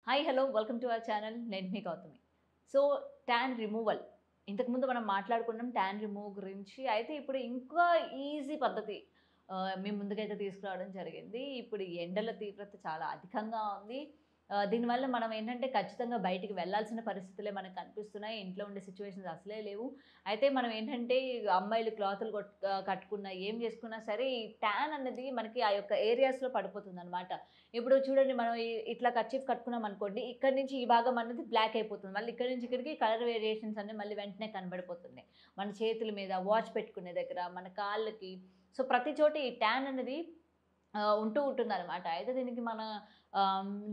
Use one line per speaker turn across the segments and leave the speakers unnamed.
Hi hello welcome to our channel. నేను మీ Gautami. So tan removal ఇంతకుముందు మనం మాట్లాడుకున్నాం ట్యాన్ రిమూవ్ గురించి. అయితే ఇప్పుడు ఇంకా ఈజీ పద్ధతి మీ ముందుకైతే తీసుకురావడం జరిగింది. ఇప్పుడు ఈ ఎండల తీవ్రత చాలా అధికంగా ఉంది. దీనివల్ల మనం ఏంటంటే ఖచ్చితంగా బయటికి వెళ్ళాల్సిన పరిస్థితులే మనకు కనిపిస్తున్నాయి. ఇంట్లో ఉండే సిట్యుయేషన్స్ అసలే లేవు. అయితే మనం ఏంటంటే అమ్మాయిలు క్లాతులు కట్టుకున్నా, ఏం చేసుకున్నా సరే ఈ ట్యాన్ అన్నది మనకి ఆ యొక్క ఏరియాస్‌లో పడిపోతుందనమాట. ఇప్పుడు చూడండి మనం ఇట్లా కర్చీఫ్ కట్టుకున్నాం అనుకోండి, ఇక్కడి నుంచి ఈ భాగం అన్నది బ్లాక్ అయిపోతుంది. మళ్ళీ ఇక్కడి నుంచి ఇక్కడికి కలర్ వేరియేషన్స్ అన్నీ మళ్ళీ వెంటనే కనబడిపోతున్నాయి. మన చేతుల మీద, వాచ్ పెట్టుకునే దగ్గర, మన కాళ్ళకి. సో ప్రతి చోట ఈ ట్యాన్ అనేది ఉంటూ ఉంటుందనమాట. అయితే దీనికి మన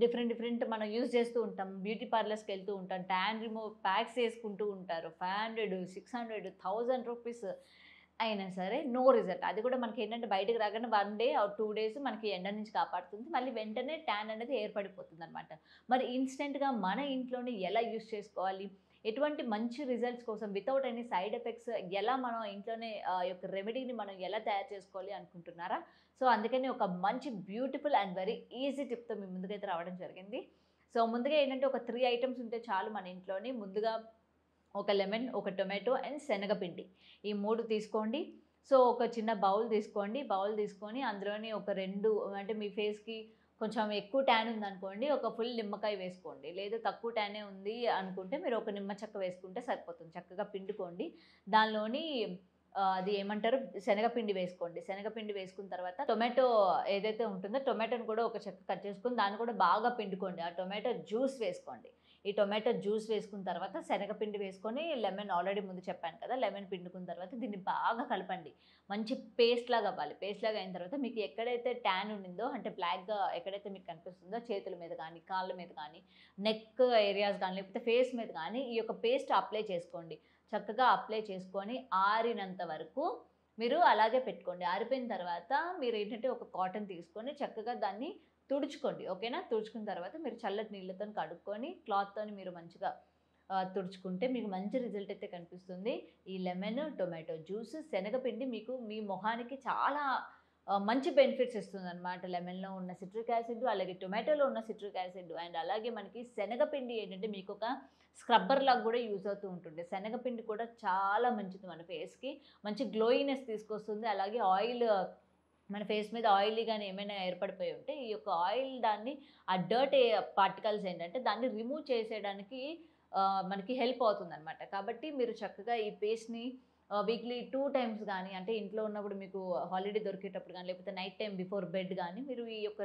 డిఫరెంట్ మనం యూజ్ చేస్తూ ఉంటాం. బ్యూటీ పార్లర్స్‌కెళ్తూ ఉంటాం. ట్యాన్ రిమూవ్ ప్యాక్స్ ఏసుకుంటూ ఉంటారు. 500, 600, 1000 రూపీస్ అయినా సరే నో రిజల్ట్. అది కూడా మనకేంటంటే బయటకి రాగానే 1 డే ఆర్ 2 డేస్ మనకి ఎండ నుంచి కాపాడుతుంది. మళ్ళీ వెంటనే ట్యాన్ అనేది ఏర్పడిపోతుందనమాట. మరి ఇన్‌స్టంట్‌గా మన ఇంట్లోనే ఎలా యూజ్ చేసుకోవాలి? ఎటువంటి మంచి రిజల్ట్స్ కోసం వితౌట్ ఎనీ సైడ్ ఎఫెక్ట్స్ ఎలా మనం ఇంట్లోనే యొక్క రెమెడీని మనం ఎలా తయారు చేసుకోవాలి అనుకుంటున్నారా? సో, అందుకని ఒక మంచి బ్యూటిఫుల్ అండ్ వెరీ ఈజీ టిప్‌తో మీ ముందుకైతే రావడం జరిగింది. సో, ముందుగా ఏంటంటే ఒక 3 ఐటెమ్స్ ఉంటే చాలు మన ఇంట్లోని. ముందుగా ఒక లెమన్, ఒక టొమాటో అండ్ శనగపిండి. ఈ 3 తీసుకోండి. సో, ఒక చిన్న బౌల్ తీసుకోండి. బౌల్ తీసుకొని అందులోని ఒక 2 అంటే మీ ఫేస్‌కి కొంచెం ఎక్కువ ట్యాన్ ఉందనుకోండి, ఒక ఫుల్ నిమ్మకాయ వేసుకోండి. లేదు తక్కువ ట్యానే ఉంది అనుకుంటే మీరు ఒక నిమ్మ చెక్క వేసుకుంటే సరిపోతుంది. చక్కగా పిండుకోండి. దానిలోని అది ఏమంటారు శనగపిండి వేసుకోండి. శనగపిండి వేసుకున్న తర్వాత టొమాటో ఏదైతే ఉంటుందో టొమాటోని కూడా ఒక చెక్క కట్ చేసుకొని దాన్ని కూడా బాగా పిండుకోండి. ఆ టొమాటో జ్యూస్ వేసుకోండి. ఈ టొమాటో జ్యూస్ వేసుకున్న తర్వాత శనగపిండి వేసుకొని లెమన్ ఆల్రెడీ ముందు చెప్పాను కదా! లెమన్ పిండుకున్న తర్వాత దీన్ని బాగా కలపండి. మంచి పేస్ట్ లాగా అవ్వాలి. పేస్ట్ లాగా అయిన తర్వాత మీకు ఎక్కడైతే ట్యాన్ ఉండిందో అంటే బ్లాక్‌గా ఎక్కడైతే మీకు కనిపిస్తుందో చేతుల మీద గానీ, కాళ్ళ మీద గానీ, నెక్ ఏరియాస్ గానీ, లేకపోతే ఫేస్ మీద గానీ ఈ యొక్క పేస్ట్ అప్లై చేసుకోండి. చక్కగా అప్లై చేసుకొని ఆరినంత వరకు మీరు అలాగే పెట్టుకోండి. ఆరిపోయిన తర్వాత మీరేంటంటే ఒక కాటన్ తీసుకొని చక్కగా దాన్ని తుడుచుకోండి. ఓకేనా? తుడుచుకున్న తర్వాత మీరు చల్లటి నీళ్ళతోని కడుక్కొని క్లాత్‌తోని మీరు మంచిగా తుడుచుకుంటే మీకు మంచి రిజల్ట్ అయితే కనిపిస్తుంది. ఈ లెమన్, టొమాటో జ్యూస్, శనగపిండి మీకు మీ మొహానికి చాలా మంచి బెనిఫిట్స్ ఇస్తుందనమాట. లెమన్‌లో ఉన్న సిట్రిక్ యాసిడ్, అలాగే టొమాటోలో ఉన్న సిట్రిక్ యాసిడ్ అండ్ అలాగే మనకి శనగపిండి ఏంటంటే మీకొక స్క్రబ్బర్‌లాగా గూడా యూజ్ అవుతూ ఉంటుంది. శనగపిండి కూడా చాలా మంచిది మన ఫేస్‌కి. మంచి గ్లోయినెస్ తీసుకొస్తుంది. అలాగే ఆయిల్ మన ఫేస్ మీద ఆయిలీ గాని ఏమైనా ఏర్పడిపోయి ఉంటే, ఈ యొక్క ఆయిల్ దాన్ని ఆ డర్ట్ పార్టికల్స్ ఏంటంటే దాన్ని రిమూవ్ చేసేయడానికి మనకి హెల్ప్ అవుతుందనమాట. కాబట్టి మీరు చక్కగా ఈ పేస్ట్‌ని వీక్లీ 2 టైమ్స్ గానీ, అంటే ఇంట్లో ఉన్నప్పుడు మీకు హాలిడే దొరికేటప్పుడు గానీ, లేకపోతే నైట్ టైమ్ బిఫోర్ బెడ్ గానీ, మీరు ఈ యొక్క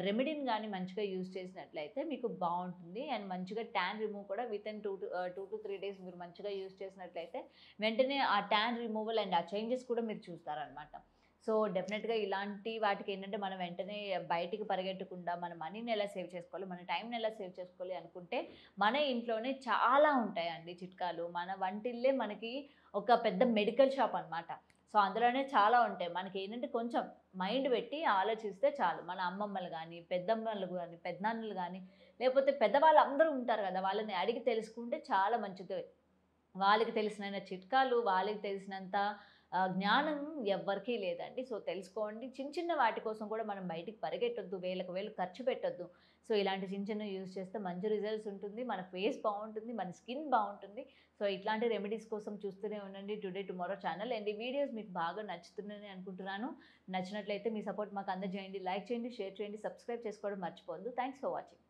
రెమెడీని గానీ మంచిగా యూజ్ చేసినట్లయితే మీకు బావుంటుంది. అండ్ మంచిగా ట్యాన్ రిమూవ్ కూడా వితిన్ 2-3 డేస్ మీరు మంచిగా యూజ్ చేసినట్లయితే, వెంటనే ఆ ట్యాన్ రిమూవల్ అండ్ ఆ చేంజెస్ కూడా మీరు చూస్తారనమాట. సో, డెఫినెట్‌గా ఇలాంటి వాటికేంటంటే మనం వెంటనే బయటికి పరిగెట్టకుండా మన మనీని ఎలా సేవ్ చేసుకోవాలి, మన టైంని ఎలా సేవ్ చేసుకోవాలి అనుకుంటే, మన ఇంట్లోనే చాలా ఉంటాయండి చిట్కాలు. మన వంటిల్లే మనకి ఒక పెద్ద మెడికల్ షాప్ అనమాట. సో, అందులోనే చాలా ఉంటాయి. మనకేంటంటే కొంచెం మైండ్ పెట్టి ఆలోచిస్తే చాలు. మన అమ్మమ్మలు గానీ, పెద్దమ్మలు గానీ, పెదనాన్నలు గానీ, లేకపోతే పెద్దవాళ్ళందరూ ఉంటారు గదా! వాళ్ళని అడిగి తెలుసుకుంటే చాలా మంచిది. వాళ్ళకి తెలిసినన్ని చిట్కాలు, వాళ్ళకి తెలిసినంత జ్ఞానం ఎవ్వరికీ లేదండి. సో, తెలుసుకోండి. చిన్న చిన్న వాటి కోసం కూడా మనం బయటికి పరిగెట్టొద్దు. వేలకు వేలు ఖర్చు పెట్టొద్దు. సో, ఇలాంటి చిన్న చిన్నవి యూజ్ చేస్తే మంచి రిజల్ట్స్ ఉంటుంది. మన ఫేస్ బావుంటుంది. మన స్కిన్ బావుంటుంది. సో, ఇట్లాంటి రెమెడీస్ కోసం చూస్తూనే ఉండండి టుడే టుమారో ఛానల్. అండ్ ఈ వీడియోస్ మీకు బాగా నచ్చుతుందని అనుకుంటున్నాను. నచ్చినట్లయితే మీ సపోర్ట్ మాకు అందజేయండి. లైక్ చేయండి, షేర్ చేయండి, సబ్స్క్రైబ్ చేసుకోవడం మర్చిపోవద్దు. Thanks for watching.